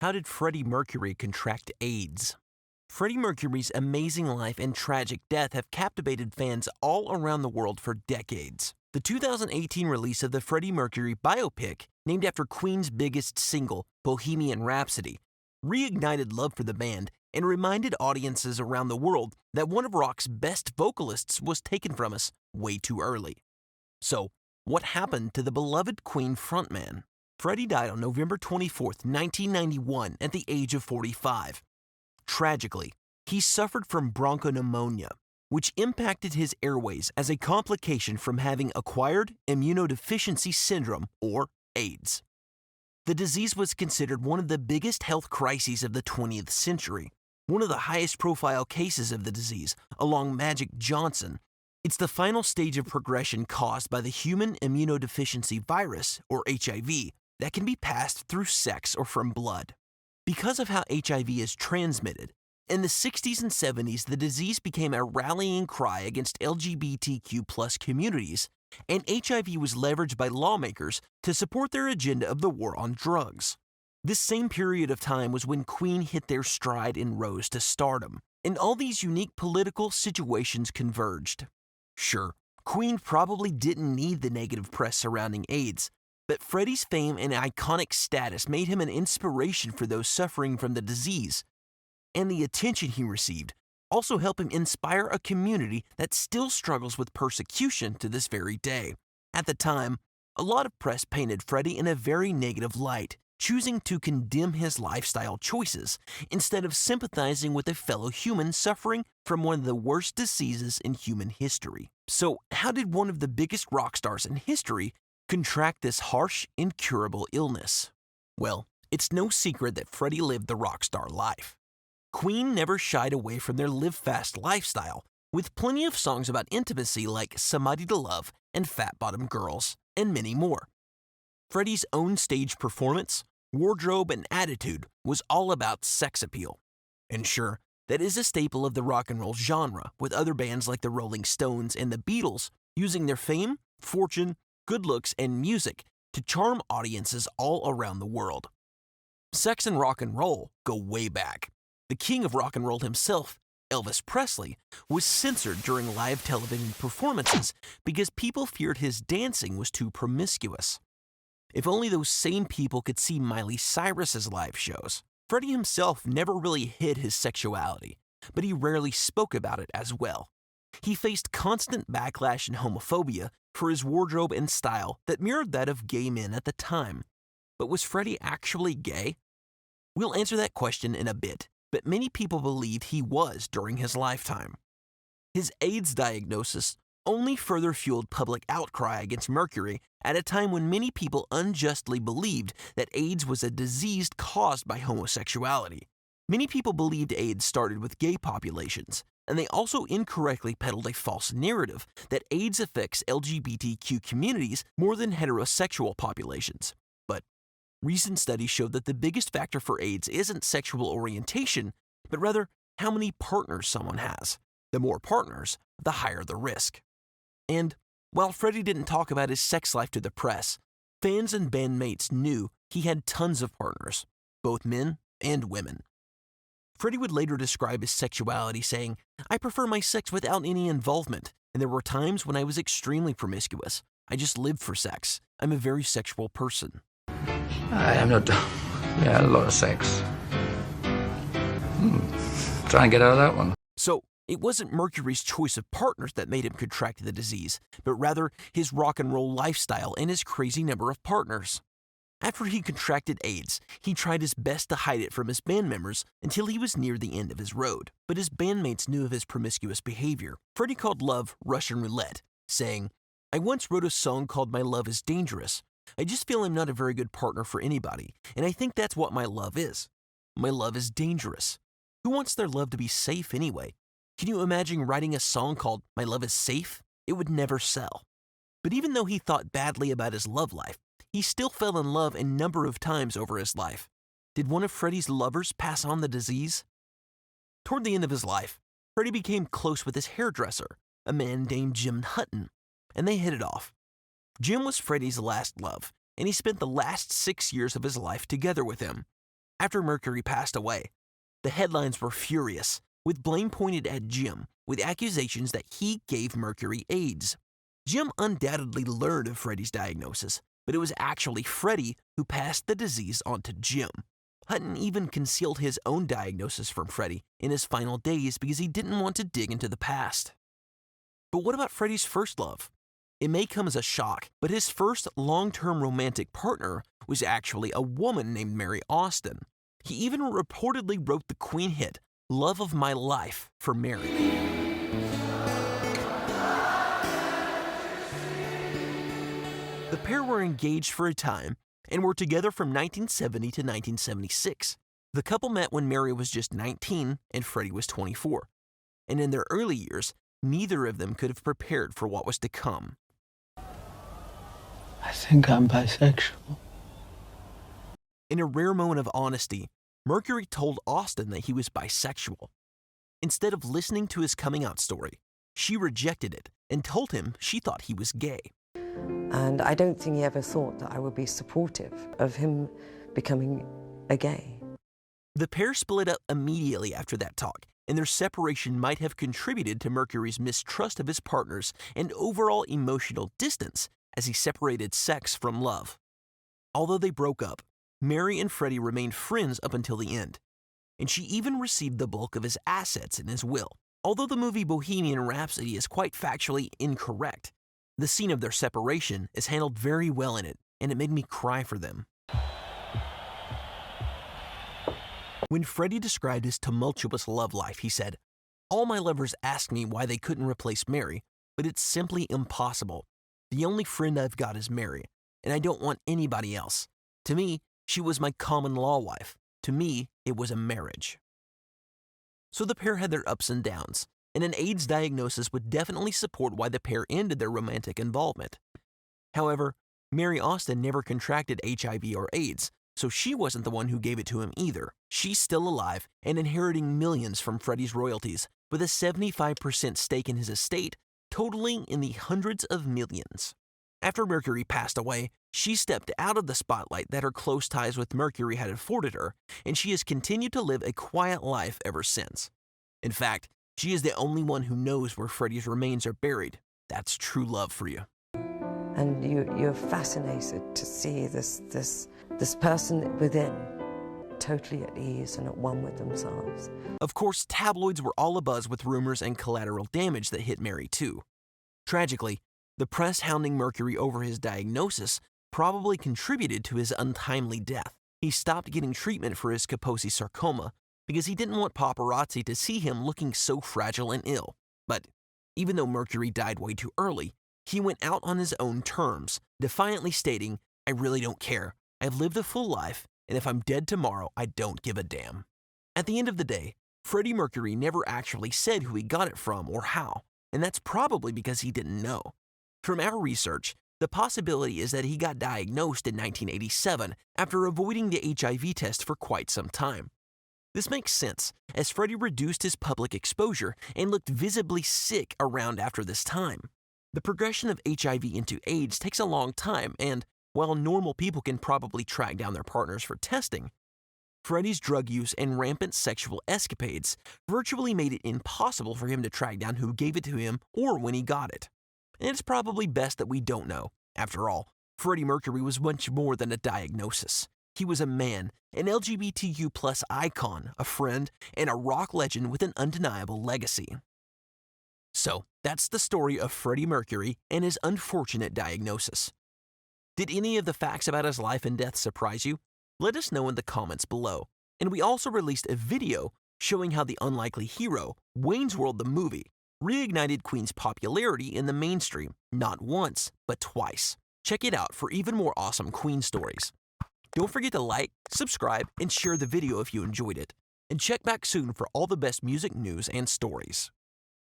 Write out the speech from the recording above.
How did Freddie Mercury contract AIDS? Freddie Mercury's amazing life and tragic death have captivated fans all around the world for decades. The 2018 release of the Freddie Mercury biopic, named after Queen's biggest single, Bohemian Rhapsody, reignited love for the band and reminded audiences around the world that one of rock's best vocalists was taken from us way too early. So, what happened to the beloved Queen frontman? Freddie died on November 24, 1991, at the age of 45. Tragically, he suffered from bronchopneumonia, which impacted his airways as a complication from having acquired immunodeficiency syndrome, or AIDS. The disease was considered one of the biggest health crises of the 20th century. One of the highest profile cases of the disease, along Magic Johnson, it's the final stage of progression caused by the human immunodeficiency virus, or HIV, that can be passed through sex or from blood. Because of how HIV is transmitted, in the 60s and 70s the disease became a rallying cry against LGBTQ+ communities, and HIV was leveraged by lawmakers to support their agenda of the war on drugs. This same period of time was when Queen hit their stride and rose to stardom, and all these unique political situations converged. Sure, Queen probably didn't need the negative press surrounding AIDS, but Freddie's fame and iconic status made him an inspiration for those suffering from the disease, and the attention he received also helped him inspire a community that still struggles with persecution to this very day. At the time, a lot of press painted Freddie in a very negative light, choosing to condemn his lifestyle choices instead of sympathizing with a fellow human suffering from one of the worst diseases in human history. So, how did one of the biggest rock stars in history contract this harsh, incurable illness? Well, it's no secret that Freddie lived the rock star life. Queen never shied away from their live fast lifestyle, with plenty of songs about intimacy like Somebody to Love and Fat Bottom Girls, and many more. Freddie's own stage performance, wardrobe, and attitude was all about sex appeal. And sure, that is a staple of the rock and roll genre, with other bands like the Rolling Stones and the Beatles using their fame, fortune, good looks, and music to charm audiences all around the world. Sex and rock and roll go way back. The king of rock and roll himself, Elvis Presley, was censored during live television performances because people feared his dancing was too promiscuous. If only those same people could see Miley Cyrus's live shows. Freddie himself never really hid his sexuality, but he rarely spoke about it as well. He faced constant backlash and homophobia for his wardrobe and style that mirrored that of gay men at the time. But was Freddie actually gay? We'll answer that question in a bit, but many people believed he was during his lifetime. His AIDS diagnosis only further fueled public outcry against Mercury at a time when many people unjustly believed that AIDS was a disease caused by homosexuality. Many people believed AIDS started with gay populations, and they also incorrectly peddled a false narrative that AIDS affects LGBTQ communities more than heterosexual populations. But recent studies showed that the biggest factor for AIDS isn't sexual orientation, but rather how many partners someone has. The more partners, the higher the risk. And while Freddie didn't talk about his sex life to the press, fans and bandmates knew he had tons of partners, both men and women. Freddie would later describe his sexuality saying, "I prefer my sex without any involvement, and there were times when I was extremely promiscuous. I just lived for sex. I'm a very sexual person." I am not. Yeah, a lot of sex. Try and get out of that one. So, it wasn't Mercury's choice of partners that made him contract the disease, but rather his rock and roll lifestyle and his crazy number of partners. After he contracted AIDS, he tried his best to hide it from his band members until he was near the end of his road. But his bandmates knew of his promiscuous behavior. Freddie called love Russian roulette, saying, "I once wrote a song called My Love is Dangerous. I just feel I'm not a very good partner for anybody, and I think that's what my love is. My love is dangerous. Who wants their love to be safe anyway? Can you imagine writing a song called My Love is Safe? It would never sell." But even though he thought badly about his love life, he still fell in love a number of times over his life. Did one of Freddie's lovers pass on the disease? Toward the end of his life, Freddie became close with his hairdresser, a man named Jim Hutton, and they hit it off. Jim was Freddie's last love, and he spent the last 6 years of his life together with him. After Mercury passed away, the headlines were furious, with blame pointed at Jim, with accusations that he gave Mercury AIDS. Jim undoubtedly learned of Freddie's diagnosis, but it was actually Freddie who passed the disease on to Jim. Hutton even concealed his own diagnosis from Freddie in his final days because he didn't want to dig into the past. But what about Freddie's first love? It may come as a shock, but his first long-term romantic partner was actually a woman named Mary Austin. He even reportedly wrote the Queen hit, "Love of My Life," for Mary. The pair were engaged for a time and were together from 1970 to 1976. The couple met when Mary was just 19 and Freddie was 24. And in their early years, neither of them could have prepared for what was to come. I think I'm bisexual. In a rare moment of honesty, Mercury told Austin that he was bisexual. Instead of listening to his coming out story, she rejected it and told him she thought he was gay. And I don't think he ever thought that I would be supportive of him becoming a gay. The pair split up immediately after that talk, and their separation might have contributed to Mercury's mistrust of his partners and overall emotional distance as he separated sex from love. Although they broke up, Mary and Freddie remained friends up until the end, and she even received the bulk of his assets in his will. Although the movie Bohemian Rhapsody is quite factually incorrect, the scene of their separation is handled very well in it, and it made me cry for them. When Freddie described his tumultuous love life, he said, "All my lovers ask me why they couldn't replace Mary, but it's simply impossible. The only friend I've got is Mary, and I don't want anybody else. To me, she was my common law wife. To me, it was a marriage." So the pair had their ups and downs, and an AIDS diagnosis would definitely support why the pair ended their romantic involvement. However, Mary Austin never contracted HIV or AIDS, so she wasn't the one who gave it to him either. She's still alive and inheriting millions from Freddie's royalties, with a 75% stake in his estate, totaling in the hundreds of millions. After Mercury passed away, she stepped out of the spotlight that her close ties with Mercury had afforded her, and she has continued to live a quiet life ever since. In fact, she is the only one who knows where Freddie's remains are buried. That's true love for you. And you're fascinated to see this person within, totally at ease and at one with themselves. Of course, tabloids were all abuzz with rumors and collateral damage that hit Mary too. Tragically, the press hounding Mercury over his diagnosis probably contributed to his untimely death. He stopped getting treatment for his Kaposi sarcoma because he didn't want paparazzi to see him looking so fragile and ill. But even though Mercury died way too early, he went out on his own terms, defiantly stating, "I really don't care. I've lived a full life, and if I'm dead tomorrow, I don't give a damn." At the end of the day, Freddie Mercury never actually said who he got it from or how, and that's probably because he didn't know. From our research, the possibility is that he got diagnosed in 1987 after avoiding the HIV test for quite some time. This makes sense, as Freddie reduced his public exposure and looked visibly sick around after this time. The progression of HIV into AIDS takes a long time, and while normal people can probably track down their partners for testing, Freddie's drug use and rampant sexual escapades virtually made it impossible for him to track down who gave it to him or when he got it. And it's probably best that we don't know. After all, Freddie Mercury was much more than a diagnosis. He was a man, an LGBTQ+ icon, a friend, and a rock legend with an undeniable legacy. So, that's the story of Freddie Mercury and his unfortunate diagnosis. Did any of the facts about his life and death surprise you? Let us know in the comments below. And we also released a video showing how the unlikely hero, Wayne's World the movie, reignited Queen's popularity in the mainstream, not once, but twice. Check it out for even more awesome Queen stories. Don't forget to like, subscribe, and share the video if you enjoyed it. And check back soon for all the best music news and stories.